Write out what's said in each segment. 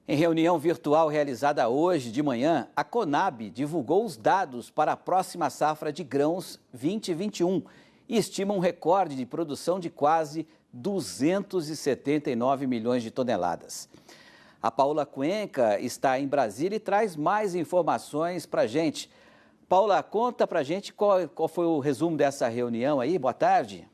Em reunião virtual realizada hoje de manhã, a Conab divulgou os dados para a próxima safra de grãos 2021 e estima um recorde de produção de quase 279 milhões de toneladas. A Paula Cuenca está em Brasília e traz mais informações para a gente. Paula, conta para a gente qual foi o resumo dessa reunião aí. Boa tarde.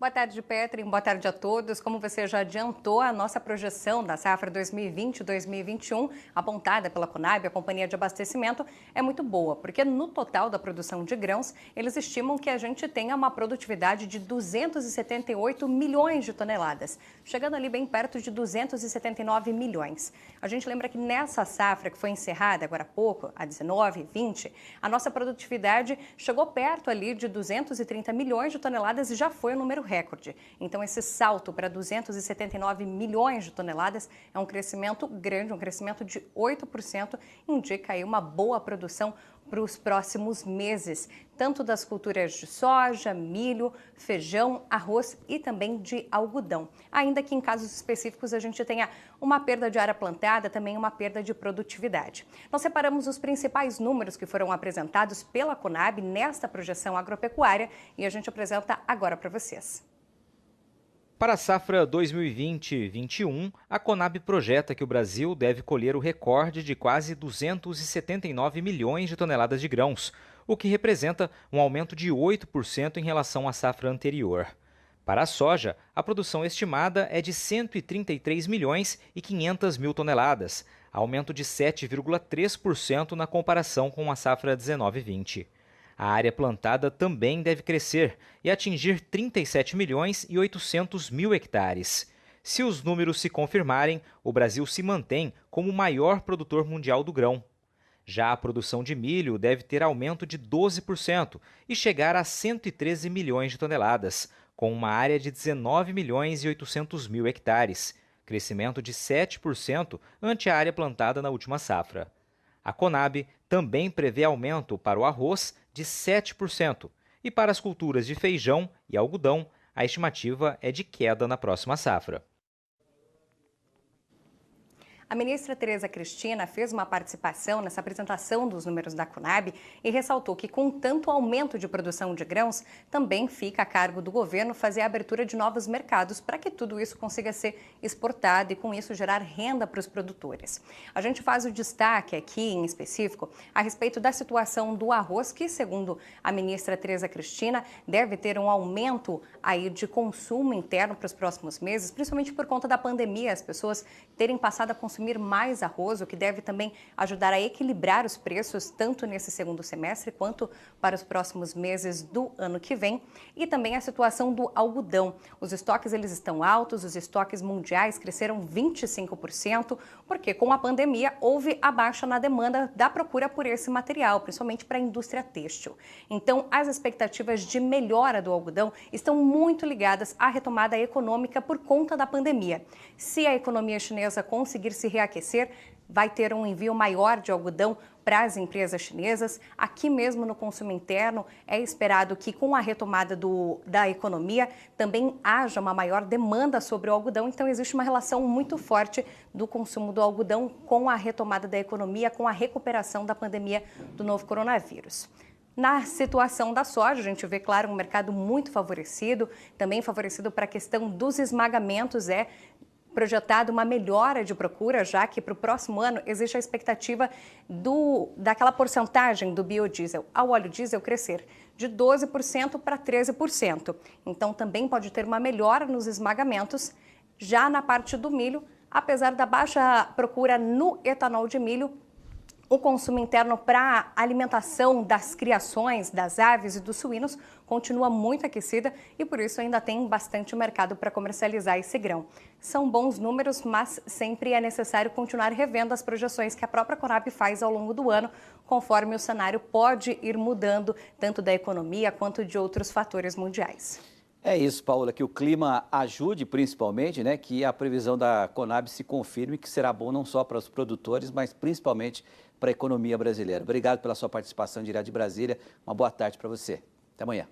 Boa tarde, Petri. Boa tarde a todos. Como você já adiantou, a nossa projeção da safra 2020-2021, apontada pela Conab, a Companhia de Abastecimento, é muito boa, porque no total da produção de grãos, eles estimam que a gente tenha uma produtividade de 278 milhões de toneladas, chegando ali bem perto de 279 milhões. A gente lembra que nessa safra que foi encerrada agora há pouco, a 19-20, a nossa produtividade chegou perto ali de 230 milhões de toneladas e já foi o número recorde. Então, esse salto para 279 milhões de toneladas é um crescimento grande, um crescimento de 8%, indica aí uma boa produção para os próximos meses, tanto das culturas de soja, milho, feijão, arroz e também de algodão. Ainda que em casos específicos a gente tenha uma perda de área plantada, também uma perda de produtividade. Nós separamos os principais números que foram apresentados pela Conab nesta projeção agropecuária e a gente apresenta agora para vocês. Para a safra 2020-21, a Conab projeta que o Brasil deve colher o recorde de quase 279 milhões de toneladas de grãos, o que representa um aumento de 8% em relação à safra anterior. Para a soja, a produção estimada é de 133 milhões e 500 mil toneladas, aumento de 7,3% na comparação com a safra 19-20. A área plantada também deve crescer e atingir 37 milhões e 800 mil hectares. Se os números se confirmarem, o Brasil se mantém como o maior produtor mundial do grão. Já a produção de milho deve ter aumento de 12% e chegar a 113 milhões de toneladas, com uma área de 19 milhões e 800 mil hectares, crescimento de 7% ante a área plantada na última safra. A Conab também prevê aumento para o arroz de 7% e para as culturas de feijão e algodão, a estimativa é de queda na próxima safra. A ministra Tereza Cristina fez uma participação nessa apresentação dos números da Conab e ressaltou que, com tanto aumento de produção de grãos, também fica a cargo do governo fazer a abertura de novos mercados para que tudo isso consiga ser exportado e, com isso, gerar renda para os produtores. A gente faz o destaque aqui, em específico, a respeito da situação do arroz, que, segundo a ministra Tereza Cristina, deve ter um aumento aí de consumo interno para os próximos meses, principalmente por conta da pandemia, as pessoas terem passado a consumir mais arroz, o que deve também ajudar a equilibrar os preços tanto nesse segundo semestre quanto para os próximos meses do ano que vem. E também a situação do algodão. Os estoques eles estão altos, os estoques mundiais cresceram 25%, porque com a pandemia houve a baixa na demanda da procura por esse material, principalmente para a indústria têxtil. Então, as expectativas de melhora do algodão estão muito ligadas à retomada econômica por conta da pandemia. Se a economia chinesa conseguir se reaquecer, vai ter um envio maior de algodão para as empresas chinesas. Aqui mesmo no consumo interno, é esperado que com a retomada da economia também haja uma maior demanda sobre o algodão. Então, existe uma relação muito forte do consumo do algodão com a retomada da economia, com a recuperação da pandemia do novo coronavírus. Na situação da soja, a gente vê, claro, um mercado muito favorecido, também favorecido para a questão dos esmagamentos, projetado uma melhora de procura, já que para o próximo ano existe a expectativa daquela porcentagem do biodiesel ao óleo diesel crescer de 12% para 13%. Então, também pode ter uma melhora nos esmagamentos. Já na parte do milho, apesar da baixa procura no etanol de milho, o consumo interno para a alimentação das criações, das aves e dos suínos continua muito aquecida e por isso ainda tem bastante mercado para comercializar esse grão. São bons números, mas sempre é necessário continuar revendo as projeções que a própria Conab faz ao longo do ano, conforme o cenário pode ir mudando, tanto da economia quanto de outros fatores mundiais. É isso, Paula, que o clima ajude principalmente, né, que a previsão da Conab se confirme, que será bom não só para os produtores, mas principalmente para a economia brasileira. Obrigado pela sua participação direto de Brasília. Uma boa tarde para você. Até amanhã.